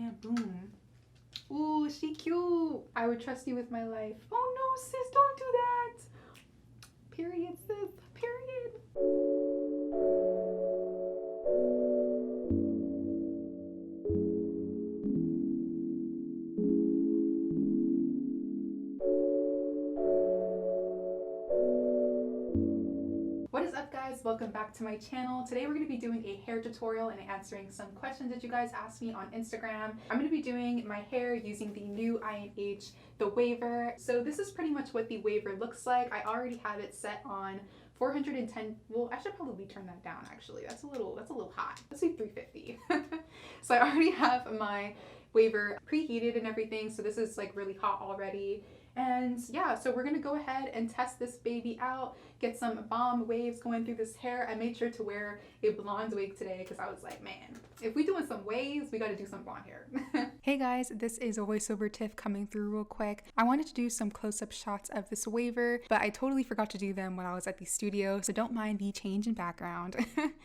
And boom. Ooh, she cute. I would trust you with my life. Oh no, sis, don't do that. Period, sis. Period. What is up, guys? Welcome back to my channel. Today we're going to be doing a hair tutorial and answering some questions that you guys asked me on Instagram. I'm going to be doing my hair using the new INH The Waver. So this is pretty much what the waver looks like. I already have it set on 410. Well, I should probably turn that down actually. That's a little hot. Let's do 350. So I already have my waver preheated and everything. So this is like really hot already. And yeah, so we're gonna go ahead and test this baby out, get some bomb waves going through this hair. I made sure to wear a blonde wig today because I was like, man, if we doing some waves, we gotta do some blonde hair. Hey guys, this is a voiceover Tiff coming through real quick. I wanted to do some close-up shots of this waver, but I totally forgot to do them when I was at the studio, so don't mind the change in background.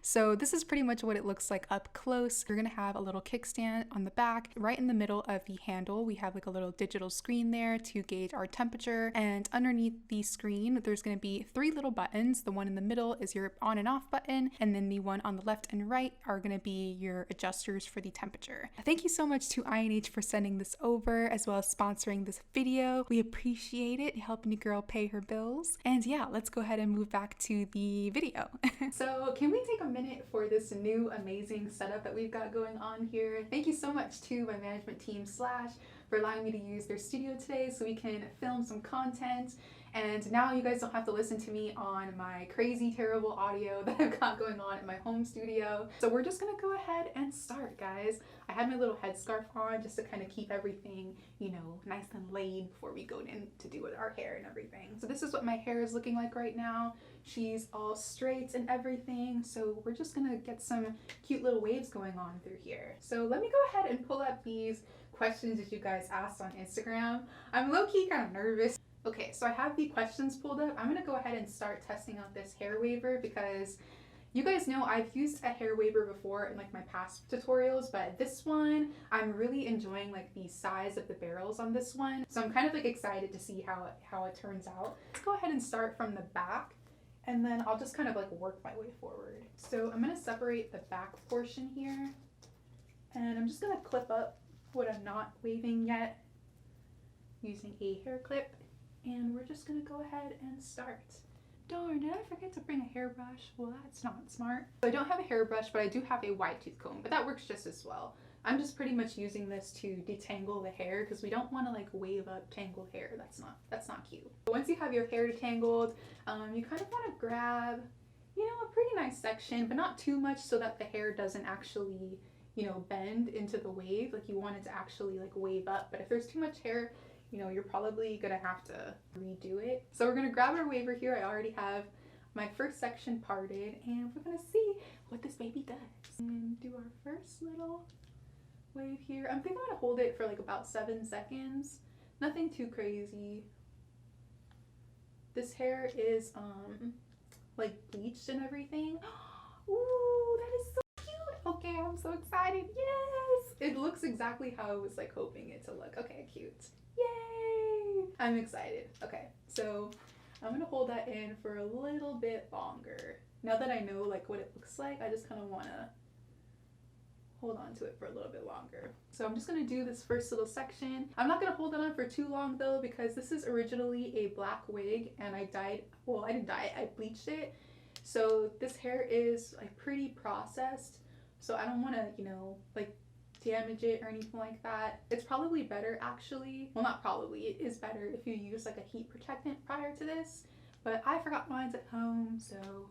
So this is pretty much what it looks like up close. You're gonna have a little kickstand on the back. Right in the middle of the handle, we have like a little digital screen there to gauge our temperature, and underneath the screen there's going to be 3 little buttons. The one in the middle is your on and off button, and then the one on the left and right are going to be your adjusters for the temperature. Thank you so much to INH for sending this over, as well as sponsoring this video. We appreciate it, helping your girl pay her bills. And yeah, let's go ahead and move back to the video. So can we take a minute for this new amazing setup that we've got going on here? Thank you so much to my management team Slash for allowing me to use their studio today so we can film some content. And now you guys don't have to listen to me on my crazy terrible audio that I've got going on in my home studio. So we're just gonna go ahead and start, guys. I had my little headscarf on just to kind of keep everything, you know, nice and laid before we go in to do with our hair and everything. So this is what my hair is looking like right now. She's all straight and everything. So we're just gonna get some cute little waves going on through here. So let me go ahead and pull up these questions that you guys asked on Instagram. I'm low-key kind of nervous. Okay, so I have the questions pulled up. I'm gonna go ahead and start testing out this hair waver because you guys know I've used a hair waver before in like my past tutorials, but this one, I'm really enjoying like the size of the barrels on this one. So I'm kind of like excited to see how it turns out. Let's go ahead and start from the back, and then I'll just kind of like work my way forward. So I'm gonna separate the back portion here, and I'm just gonna clip up what I'm not waving yet using a hair clip, and we're just gonna go ahead and start. Darn, did I forget to bring a hairbrush? Well, that's not smart. So I don't have a hairbrush, but I do have a wide tooth comb, but that works just as well. I'm just pretty much using this to detangle the hair because we don't want to like wave up tangled hair. That's not cute. But once you have your hair detangled, you kind of want to grab, you know, a pretty nice section, but not too much so that the hair doesn't actually, you know, bend into the wave. Like you want it to actually like wave up, but if there's too much hair, you know, you're probably gonna have to redo it. So we're gonna grab our waver here. I already have my first section parted, and we're gonna see what this baby does. And do our first little wave here. I'm thinking I'm gonna hold it for like about 7 seconds. Nothing too crazy. This hair is like bleached and everything. Ooh, that is so cute. Okay, I'm so excited. Yes! It looks exactly how I was like hoping it to look. Okay, cute. Yay! I'm excited. Okay, so I'm gonna hold that in for a little bit longer. Now that I know like what it looks like, I just kind of want to hold on to it for a little bit longer. So I'm just gonna do this first little section. I'm not gonna hold it on for too long though, because this is originally a black wig and I dyed, well, I didn't dye it, I bleached it. So this hair is like pretty processed, so I don't want to, you know, like damage it or anything like that. It's probably better actually, well, not probably, it is better if you use like a heat protectant prior to this, but I forgot mine at home, so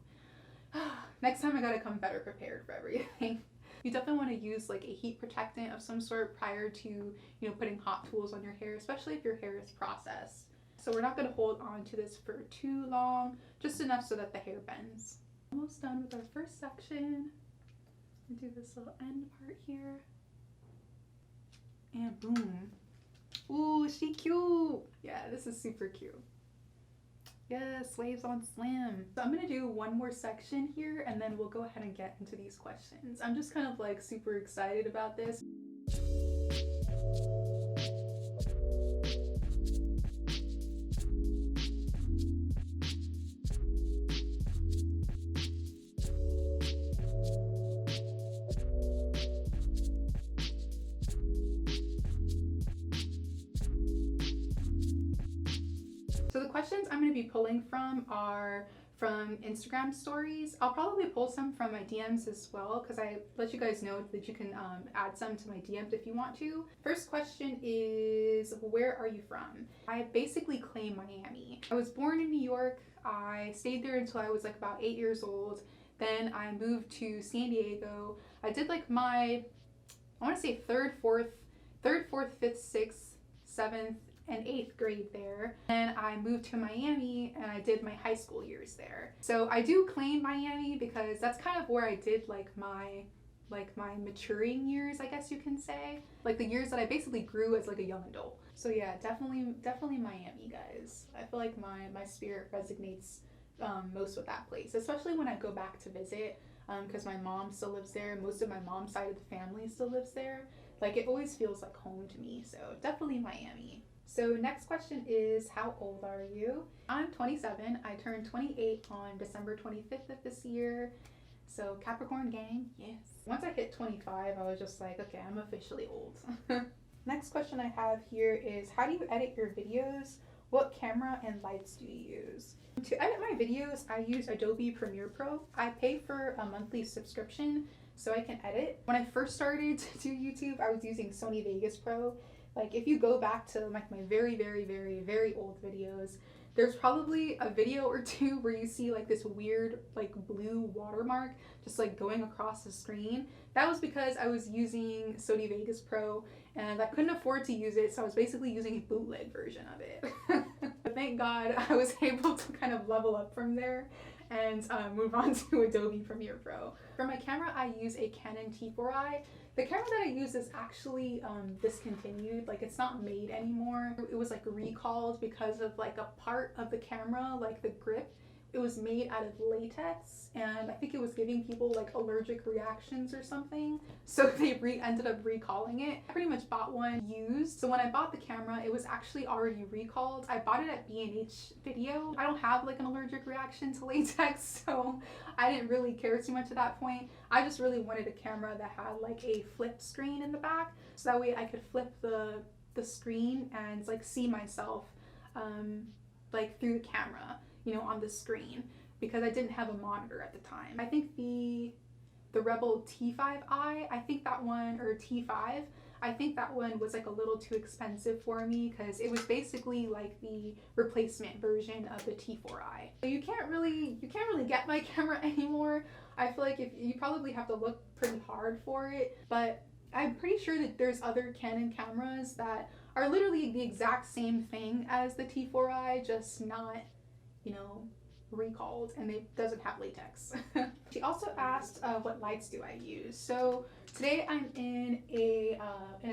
next time I gotta come better prepared for everything. You definitely want to use like a heat protectant of some sort prior to, you know, putting hot tools on your hair, especially if your hair is processed. So we're not going to hold on to this for too long, just enough so that the hair bends. Almost done with our first section. We'll do this little end part here. And boom. Ooh, she cute. Yeah, this is super cute. Yes, waves on slam. So I'm gonna do one more section here and then we'll go ahead and get into these questions. I'm just kind of like super excited about this. questions I'm going to be pulling from are from Instagram stories. I'll probably pull some from my DMs as well, because I let you guys know that you can add some to my DMs if you want to. First question is, where are you from? I basically claim Miami. I was born in New York. I stayed there until I was like about 8 years old. Then I moved to San Diego. I did like my, I want to say third, fourth, fifth, sixth, seventh, and 8th grade there. And I moved to Miami and I did my high school years there. So I do claim Miami because that's kind of where I did like my maturing years, I guess you can say. Like the years that I basically grew as like a young adult. So yeah, definitely Miami, guys. I feel like my spirit resonates most with that place, especially when I go back to visit, because my mom still lives there. Most of my mom's side of the family still lives there. Like it always feels like home to me. So definitely Miami. So next question is, how old are you? I'm 27. I turned 28 on December 25th of this year. So Capricorn gang, yes. Once I hit 25, I was just like, okay, I'm officially old. Next question I have here is, how do you edit your videos? What camera and lights do you use? To edit my videos, I use Adobe Premiere Pro. I pay for a monthly subscription so I can edit. When I first started to do YouTube, I was using Sony Vegas Pro. Like if you go back to like my very old videos, there's probably a video or two where you see like this weird like blue watermark just like going across the screen. That was because I was using Sony Vegas Pro and I couldn't afford to use it, so I was basically using a bootleg version of it. But thank God I was able to kind of level up from there and move on to Adobe Premiere Pro. For my camera, I use a Canon T4i. The camera that I use is actually discontinued, like it's not made anymore. It was like recalled because of like a part of the camera, like the grip. It was made out of latex and I think it was giving people like allergic reactions or something. So they ended up recalling it. I pretty much bought one used. So when I bought the camera, it was actually already recalled. I bought it at INH Video. I don't have like an allergic reaction to latex, so I didn't really care too much at that point. I just really wanted a camera that had like a flip screen in the back, so that way I could flip the screen and like see myself like through the camera, you know, on the screen, because I didn't have a monitor at the time. I think the Rebel T5i, I think that one, or T5, I think that one was like a little too expensive for me because it was basically like the replacement version of the T4i. So you can't really get my camera anymore. I feel like if you probably have to look pretty hard for it, but I'm pretty sure that there's other Canon cameras that are literally the exact same thing as the T4i, just not, you know, recalled, and it doesn't have latex. She also asked what lights do I use. So today I'm in a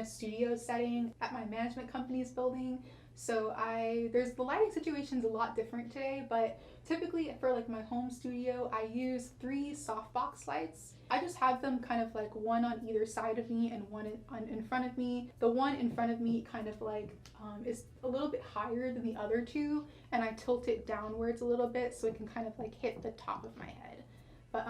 studio setting at my management company's building. So the lighting situation's a lot different today, but typically for like my home studio, I use 3 softbox lights. I just have them kind of like one on either side of me and one in front of me. The one in front of me kind of like is a little bit higher than the other 2, and I tilt it downwards a little bit so it can kind of like hit the top of my head. But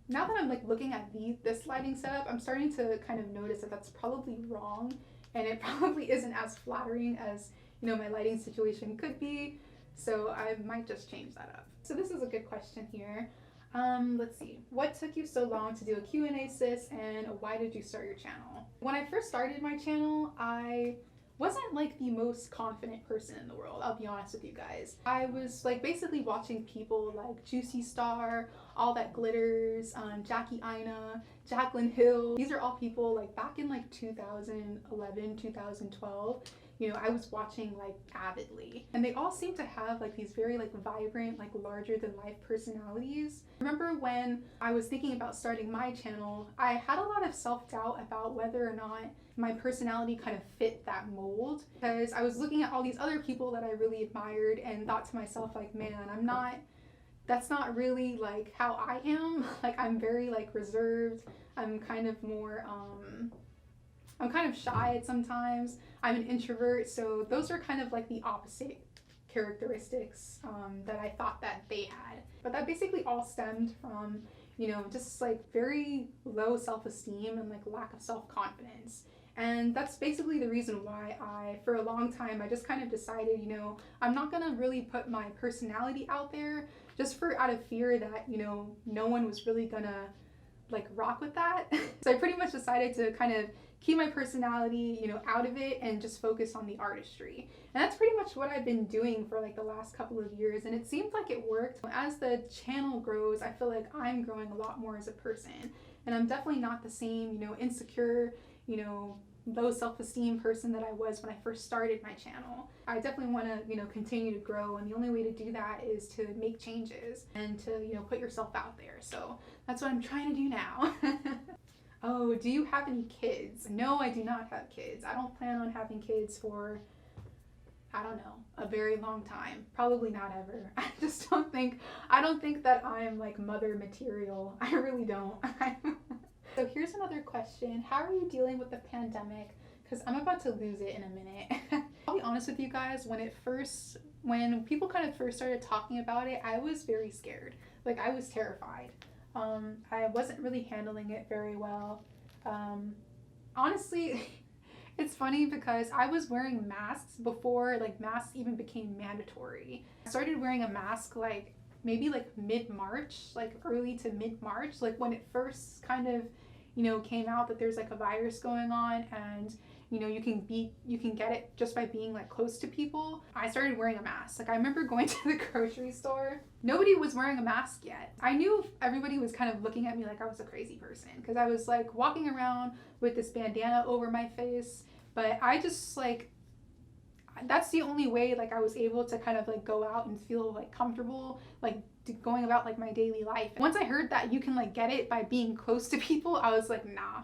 now that I'm like looking at this lighting setup, I'm starting to kind of notice that that's probably wrong, and it probably isn't as flattering as, you know, my lighting situation could be. So I might just change that up. So this is a good question here. Let's see. What took you so long to do a Q&A, sis, and why did you start your channel? When I first started my channel, I wasn't like the most confident person in the world, I'll be honest with you guys. I was like basically watching people like Juicy Star, All That Glitters, Jackie Ina, Jaclyn Hill. These are all people like back in like 2011, 2012. You know, I was watching like avidly, and they all seem to have like these very like vibrant, like larger than life personalities. Remember when I was thinking about starting my channel, I had a lot of self-doubt about whether or not my personality kind of fit that mold, because I was looking at all these other people that I really admired and thought to myself like, man, that's not really like how I am. Like I'm very like reserved. I'm kind of more I'm kind of shy at sometimes. I'm an introvert, so those are kind of like the opposite characteristics that I thought that they had. But that basically all stemmed from, you know, just like very low self-esteem and like lack of self-confidence. And that's basically the reason why for a long time, I just kind of decided, you know, I'm not gonna really put my personality out there just out of fear that, you know, no one was really gonna like rock with that. So I pretty much decided to kind of keep my personality, you know, out of it and just focus on the artistry. And that's pretty much what I've been doing for like the last couple of years, and it seemed like it worked. As the channel grows, I feel like I'm growing a lot more as a person, and I'm definitely not the same, you know, insecure, you know, low self-esteem person that I was when I first started my channel. I definitely want to, you know, continue to grow, and the only way to do that is to make changes and to, you know, put yourself out there. So that's what I'm trying to do now. Oh, do you have any kids? No, I do not have kids. I don't plan on having kids for, I don't know, a very long time. Probably not ever. I don't think that I'm like mother material. I really don't. So here's another question. How are you dealing with the pandemic? Because I'm about to lose it in a minute. I'll be honest with you guys, when people kind of first started talking about it, I was very scared. Like, I was terrified. I wasn't really handling it very well. Honestly, it's funny because I was wearing masks before like masks even became mandatory. I started wearing a mask like maybe like mid-March, like early to mid-March, like when it first kind of, you know, came out that there's like a virus going on, and you know, you can get it just by being like close to people. I started wearing a mask. Like, I remember going to the grocery store. Nobody was wearing a mask yet. I knew everybody was kind of looking at me like I was a crazy person because I was like walking around with this bandana over my face. But I just like, that's the only way like I was able to kind of like go out and feel like comfortable, like going about like my daily life. Once I heard that you can like get it by being close to people, I was like, nah.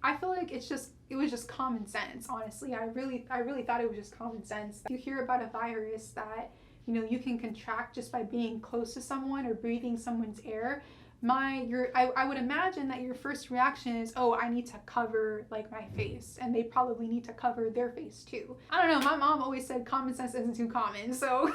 I feel like it was just common sense, honestly. I really thought it was just common sense. You hear about a virus that, you know, you can contract just by being close to someone or breathing someone's air. I would imagine that your first reaction is, oh, I need to cover like my face, and they probably need to cover their face too. I don't know, my mom always said common sense isn't too common, so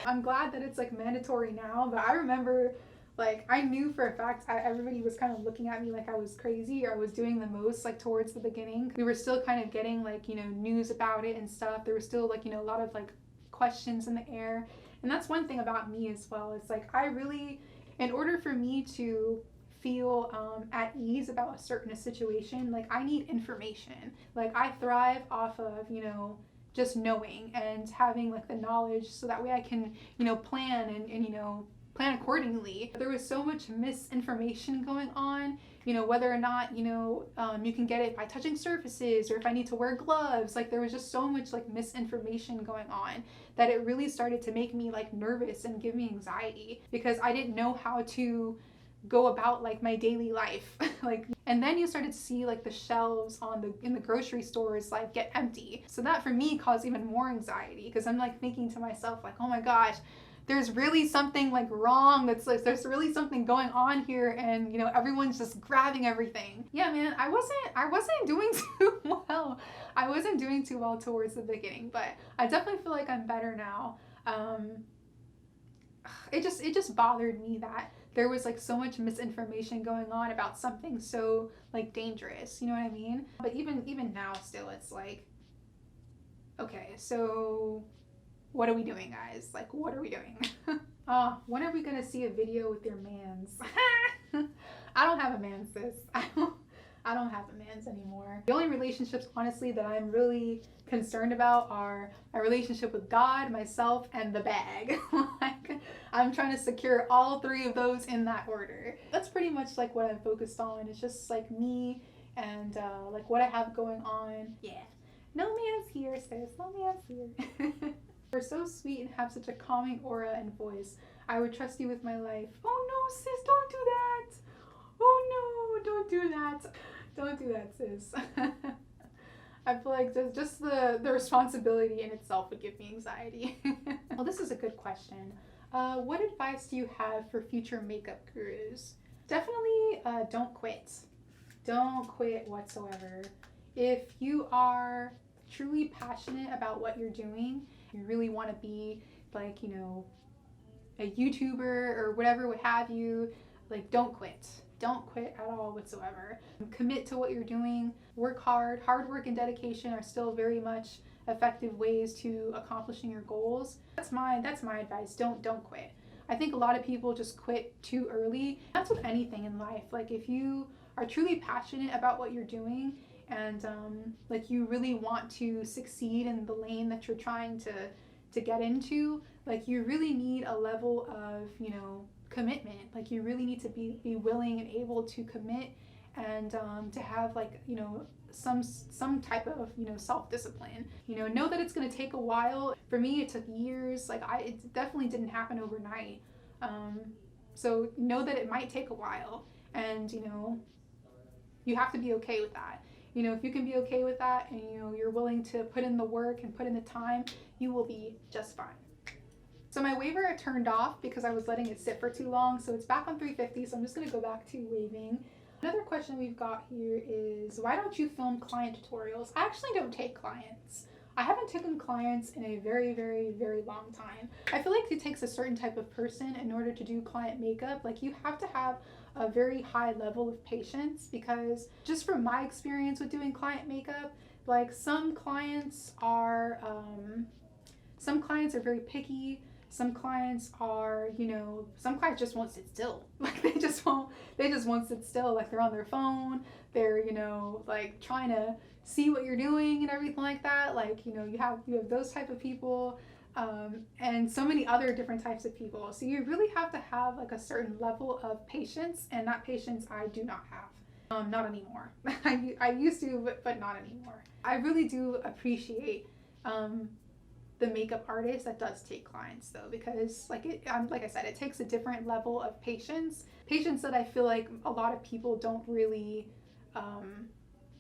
I'm glad that it's like mandatory now. But I remember, like, I knew for a fact everybody was kind of looking at me like I was crazy or I was doing the most, like towards the beginning. We were still kind of getting like, you know, news about it and stuff. There was still like, you know, a lot of like questions in the air. And that's one thing about me as well. It's like in order for me to feel at ease about a certain situation, like I need information. Like I thrive off of, you know, just knowing and having like the knowledge so that way I can, you know, plan and you know, plan accordingly. There was so much misinformation going on, you know, whether or not, you know, you can get it by touching surfaces or if I need to wear gloves. Like there was just so much like misinformation going on that it really started to make me like nervous and give me anxiety because I didn't know how to go about like my daily life. Like, and then you started to see like the shelves in the grocery stores like get empty. So that for me caused even more anxiety because I'm like thinking to myself like, oh my gosh, there's really something like wrong. That's like, there's really something going on here, and you know, everyone's just grabbing everything. Yeah, man, I wasn't doing too well. I wasn't doing too well towards the beginning, but I definitely feel like I'm better now. It just bothered me that there was like so much misinformation going on about something so like dangerous, you know what I mean? But even now still it's like, okay, so what are we doing, guys? Like, what are we doing? When are we gonna see a video with your mans? I don't have a man, sis. I don't have a man's anymore. The only relationships, honestly, that I'm really concerned about are my relationship with God, myself, and the bag. Like, I'm trying to secure all three of those in that order. That's pretty much like what I'm focused on. It's just like me and like what I have going on. Yeah. No man's here, sis. No man's here. You're so sweet and have such a calming aura and voice. I would trust you with my life. Oh no, sis, don't do that. Oh no, don't do that. Don't do that, sis. I feel like just the responsibility in itself would give me anxiety. Well, this is a good question. What advice do you have for future makeup gurus? Definitely don't quit. Don't quit whatsoever. If you are truly passionate about what you're doing, you really want to be like, you know, a YouTuber or whatever, what have you, like don't quit. Don't quit at all whatsoever. Commit to what you're doing. Work hard. Hard work and dedication are still very much effective ways to accomplishing your goals. That's my advice. Don't quit. I think a lot of people just quit too early. That's with anything in life. Like if you are truly passionate about what you're doing and like you really want to succeed in the lane that you're trying to get into, like you really need a level of, you know, commitment. Like you really need to be willing and able to commit and to have, like, you know, some type of, you know, self-discipline. You know that it's going to take a while. For me, it took years. Like it definitely didn't happen overnight. So know that it might take a while, and you know, you have to be okay with that. You know, if you can be okay with that and, you know, you're willing to put in the work and put in the time, you will be just fine. So my waver I turned off because I was letting it sit for too long. So it's back on 350. So I'm just going to go back to waving. Another question we've got here is, why don't you film client tutorials? I actually don't take clients. I haven't taken clients in a very, very, very long time. I feel like it takes a certain type of person in order to do client makeup. Like you have to have a very high level of patience, because just from my experience with doing client makeup, like some clients are very picky. Some clients are, you know, some clients just won't sit still. Like they just won't sit still. Like they're on their phone. They're, you know, like trying to see what you're doing and everything like that. Like, you know, you have those type of people, and so many other different types of people. So you really have to have like a certain level of patience, and that patience I do not have. Not anymore. I used to, but not anymore. I really do appreciate the makeup artist that does take clients though, because like I said, it takes a different level of patience that I feel like a lot of people don't really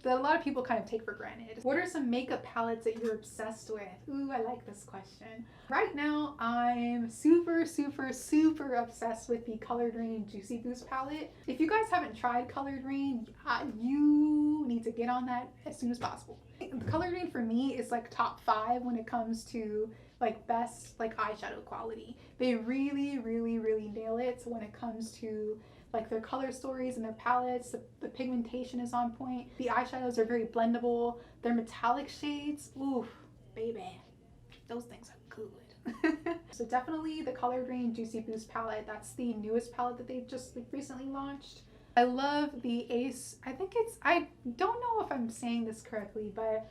that a lot of people kind of take for granted. What are some makeup palettes that you're obsessed with? Ooh, I like this question. Right now, I'm super, super, super obsessed with the Colored Rain Juicy Boost palette. If you guys haven't tried Colored Rain, you need to get on that as soon as possible. The Colored Rain for me is like top 5 when it comes to like best like eyeshadow quality. They really, really, really nail it when it comes to like their color stories and their palettes. The pigmentation is on point. The eyeshadows are very blendable. Their metallic shades, oof, baby, those things are good. So definitely the Colored Rain Juicy Boost palette. That's the newest palette that they've just recently launched. I love the Ace. I don't know if I'm saying this correctly, but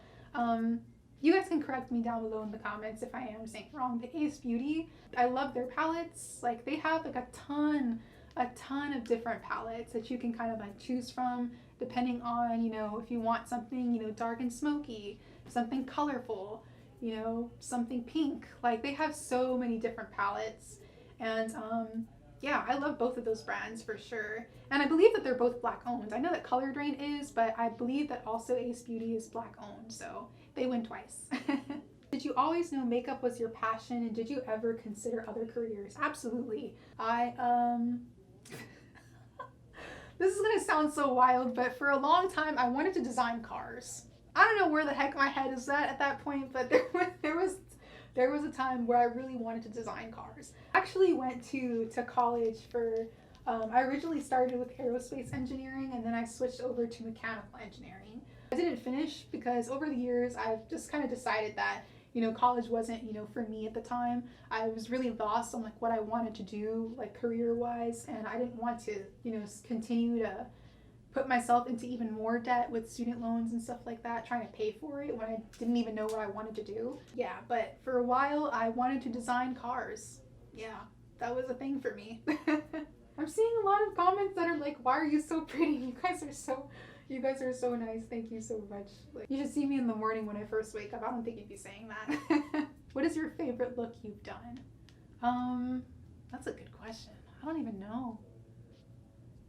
you guys can correct me down below in the comments if I am saying it wrong. The Ace Beauty, I love their palettes. Like they have like a ton of different palettes that you can kind of like choose from, depending on, you know, if you want something, you know, dark and smoky, something colorful, you know, something pink. Like they have so many different palettes, and yeah, I love both of those brands for sure. And I believe that they're both Black owned. I know that Colored Rain is, but I believe that also Ace Beauty is Black owned, so they win twice. Did you always know makeup was your passion, and did you ever consider other careers? Absolutely. This is gonna sound so wild, but for a long time I wanted to design cars. I don't know where the heck my head is at that point, but there was a time where I really wanted to design cars. I actually went to college for, I originally started with aerospace engineering, and then I switched over to mechanical engineering. I didn't finish because over the years I've just kind of decided that, you know, college wasn't, you know, for me at the time. I was really lost on like what I wanted to do, like career wise, and I didn't want to, you know, continue to put myself into even more debt with student loans and stuff like that, trying to pay for it when I didn't even know what I wanted to do. Yeah, but for a while I wanted to design cars. Yeah, that was a thing for me. I'm seeing a lot of comments that are like, why are you so pretty? You guys are so nice. Thank you so much. Like, you should see me in the morning when I first wake up. I don't think you'd be saying that. What is your favorite look you've done? That's a good question. I don't even know.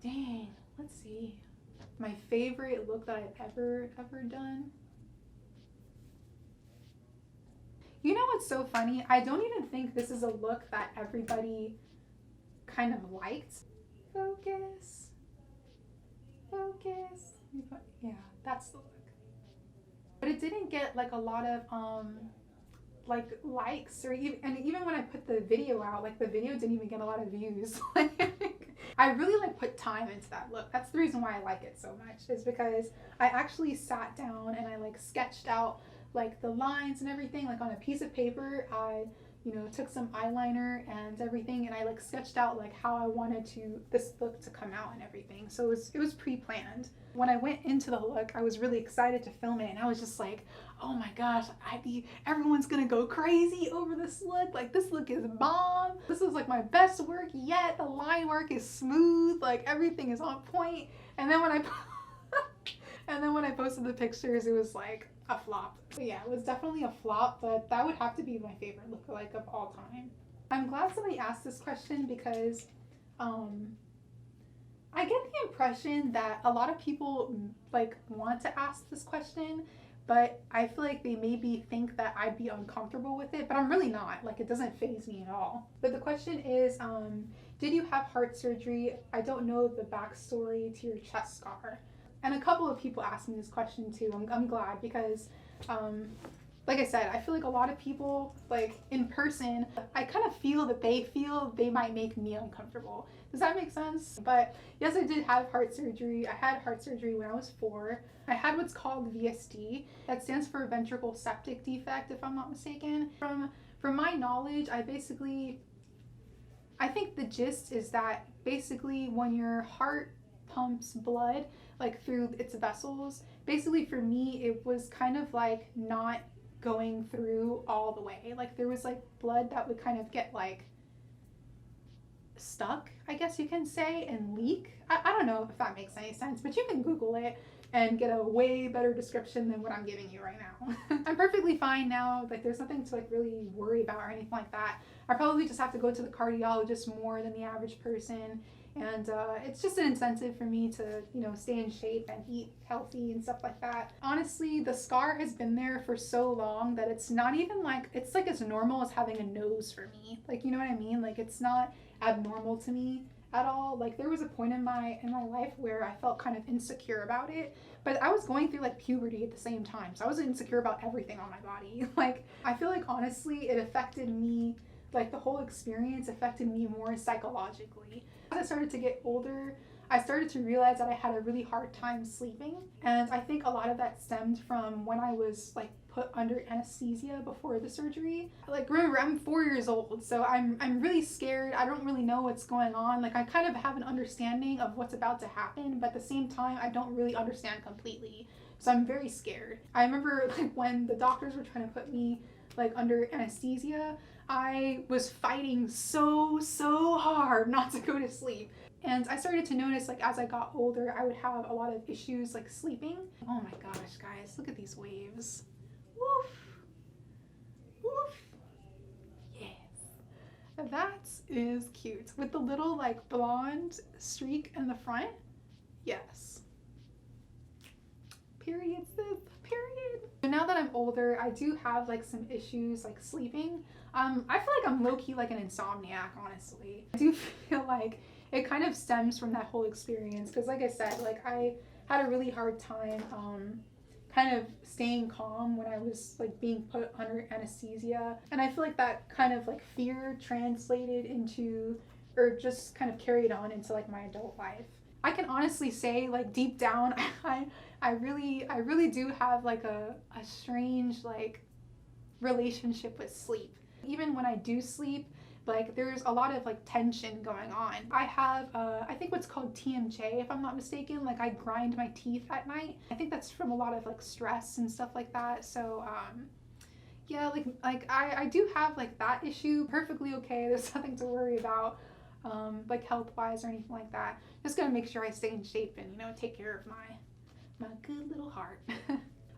Dang, let's see. My favorite look that I've ever done. You know what's so funny? I don't even think this is a look that everybody kind of liked. Focus. Yeah, that's the look. But it didn't get like a lot of like likes, or even when I put the video out, like the video didn't even get a lot of views. I really like put time into that look. That's the reason why I like it so much, is because I actually sat down and I like sketched out like the lines and everything, like on a piece of paper. I took some eyeliner and everything, and I like sketched out like how I wanted this look to come out and everything. So it was pre-planned. When I went into the look, I was really excited to film it, and I was just like, oh my gosh, everyone's gonna go crazy over this look. Like, this look is bomb. This is like my best work yet. The line work is smooth. Like, everything is on point. And then when I posted the pictures, it was like a flop. So yeah, it was definitely a flop, but that would have to be my favorite lookalike of all time. I'm glad somebody asked this question because I get the impression that a lot of people like want to ask this question, but I feel like they maybe think that I'd be uncomfortable with it, but I'm really not. Like, it doesn't faze me at all. But the question is, did you have heart surgery? I don't know the backstory to your chest scar. And a couple of people asked me this question too. I'm glad, because like I said, I feel like a lot of people, like in person, I kind of feel that they might make me uncomfortable. Does that make sense? But yes, I did have heart surgery. I had heart surgery when I was 4. I had what's called VSD. That stands for ventricle septic defect, if I'm not mistaken. From my knowledge, I think the gist is that basically when your heart pumps blood like through its vessels, basically for me it was kind of like not going through all the way. Like, there was like blood that would kind of get like stuck, I guess you can say, and leak. I don't know if that makes any sense, but you can Google it and get a way better description than what I'm giving you right now. I'm perfectly fine now. Like, there's nothing to like really worry about or anything like that. I probably just have to go to the cardiologist more than the average person. And it's just an incentive for me to, stay in shape and eat healthy and stuff like that. Honestly, the scar has been there for so long that it's not even like, it's like as normal as having a nose for me. Like, you know what I mean? Like, it's not abnormal to me at all. Like, there was a point in my life where I felt kind of insecure about it, but I was going through like puberty at the same time. So I was insecure about everything on my body. Like, I feel like honestly, it affected me, like the whole experience affected me more psychologically. As I started to get older, I started to realize that I had a really hard time sleeping. And I think a lot of that stemmed from when I was like put under anesthesia before the surgery. Like, remember, I'm 4 years old, so I'm really scared. I don't really know what's going on. Like, I kind of have an understanding of what's about to happen, but at the same time, I don't really understand completely. So I'm very scared. I remember like when the doctors were trying to put me like under anesthesia, I was fighting so hard not to go to sleep. And I started to notice, like, as I got older, I would have a lot of issues like sleeping. Oh my gosh, guys, look at these waves. Woof. Woof. Yes. That is cute. With the little like blonde streak in the front. Yes. Period, sis. Period. So now that I'm older, I do have like some issues like sleeping. I feel like I'm low-key like an insomniac, honestly. I do feel like it kind of stems from that whole experience, because like I said, like I had a really hard time kind of staying calm when I was like being put under anesthesia. And I feel like that kind of like fear translated into, or just kind of carried on into like my adult life. I can honestly say, like, deep down, I really do have like a strange like relationship with sleep. Even when I do sleep, like, there's a lot of like tension going on. I have I think what's called TMJ, if I'm not mistaken. Like, I grind my teeth at night. I think that's from a lot of like stress and stuff like that. So yeah, like I do have like that issue. Perfectly okay. There's nothing to worry about like health-wise or anything like that. Just gotta make sure I stay in shape and, take care of my good little heart.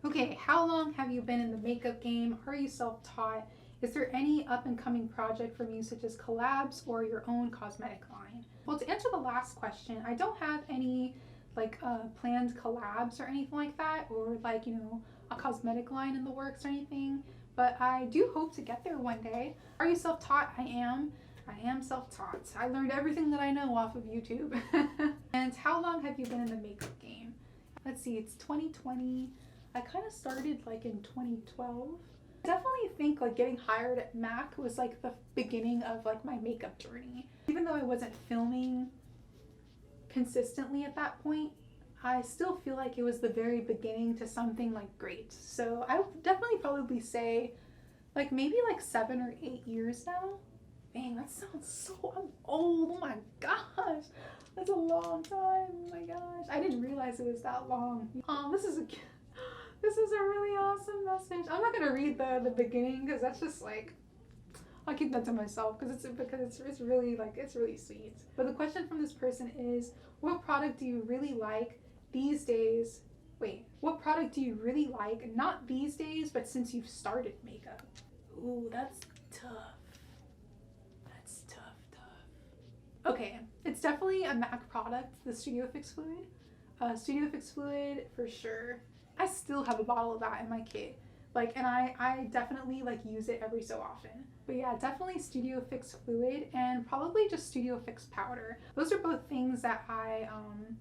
Okay, how long have you been in the makeup game? Are you self-taught? Is there any up-and-coming project from you, such as collabs or your own cosmetic line? Well, to answer the last question, I don't have any like planned collabs or anything like that, or like, a cosmetic line in the works or anything, but I do hope to get there one day. Are you self-taught? I am self-taught. I learned everything that I know off of YouTube. And how long have you been in the makeup game? Let's see, it's 2020. I kind of started like in 2012. Definitely think like getting hired at MAC was like the beginning of like my makeup journey. Even though I wasn't filming consistently at that point, I still feel like it was the very beginning to something like great. So I would definitely probably say like maybe like 7 or 8 years now. Dang, that sounds so, I'm old. Oh my gosh. That's a long time. Oh my gosh. I didn't realize it was that long. This is a really awesome message. I'm not gonna read the beginning because that's just like, I'll keep that to myself because it's really like, it's really sweet. But the question from this person is, what product do you really like these days? Wait, what product do you really like, not these days, but since you've started makeup? Ooh, that's tough. That's tough. Okay, it's definitely a MAC product, the Studio Fix Fluid. Studio Fix Fluid for sure. I still have a bottle of that in my kit. Like, and I definitely like use it every so often. But yeah, definitely Studio Fix Fluid and probably just Studio Fix Powder. Those are both things that I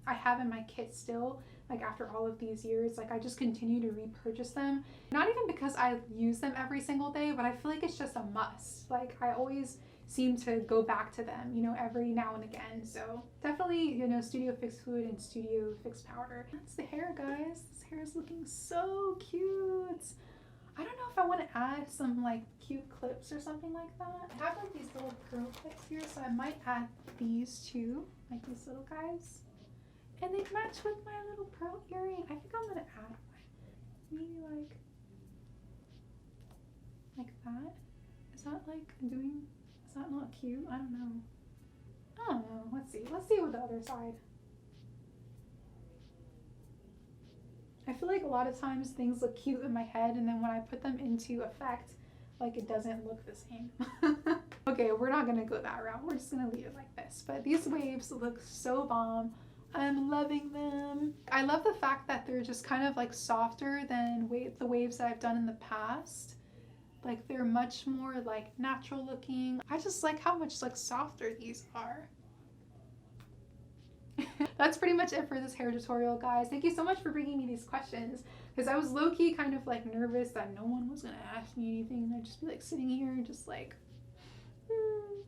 have in my kit still. Like after all of these years, like I just continue to repurchase them. Not even because I use them every single day, but I feel like it's just a must. Like I always seem to go back to them, you know, every now and again. So definitely, you know, Studio Fix Fluid and Studio Fix Powder. That's the hair, guys. This hair is looking so cute. I don't know if I want to add some like cute clips or something like that. I have like these little pearl clips here, so I might add these too, like these little guys. And they match with my little pearl earring. I think I'm gonna add maybe like that. Is that like doing, is that not cute? I don't know. Let's see with the other side. I feel like a lot of times things look cute in my head, and then when I put them into effect, like it doesn't look the same. Okay, we're not gonna go that route. We're just gonna leave it like this. But these waves look so bomb. I'm loving them. I love the fact that they're just kind of like softer than the waves that I've done in the past. Like they're much more like natural looking. I just like how much like softer these are. That's pretty much it for this hair tutorial, guys. Thank you so much for bringing me these questions, because I was low-key kind of like nervous that no one was gonna ask me anything, and I'd just be like sitting here and just like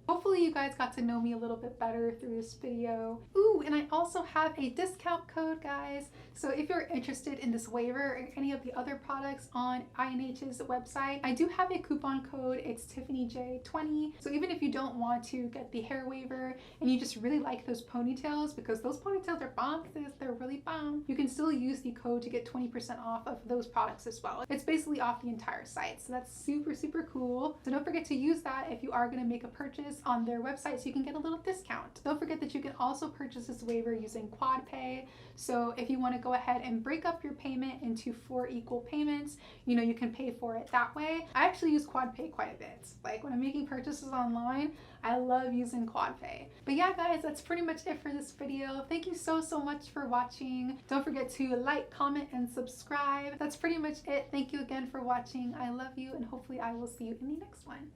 Hopefully you guys got to know me a little bit better through this video. Ooh, and I also have a discount code, guys. So if you're interested in this waver or any of the other products on INH's website, I do have a coupon code. It's TiffanyJ20. So even if you don't want to get the hair waver and you just really like those ponytails, because those ponytails are bomb, sis, they're really bomb, you can still use the code to get 20% off of those products as well. It's basically off the entire site. So that's super, super cool. So don't forget to use that if you are going to make a purchase on their website so you can get a little discount. Don't forget that you can also purchase this waver using quad pay. So if you want to go ahead and break up your payment into 4 equal payments, you know, you can pay for it that way. I actually use quad pay quite a bit. Like when I'm making purchases online, I love using quad pay. But yeah, guys, that's pretty much it for this video. Thank you so much for watching. Don't forget to like, comment, and subscribe. That's pretty much it. Thank you again for watching. I love you, and hopefully I will see you in the next one.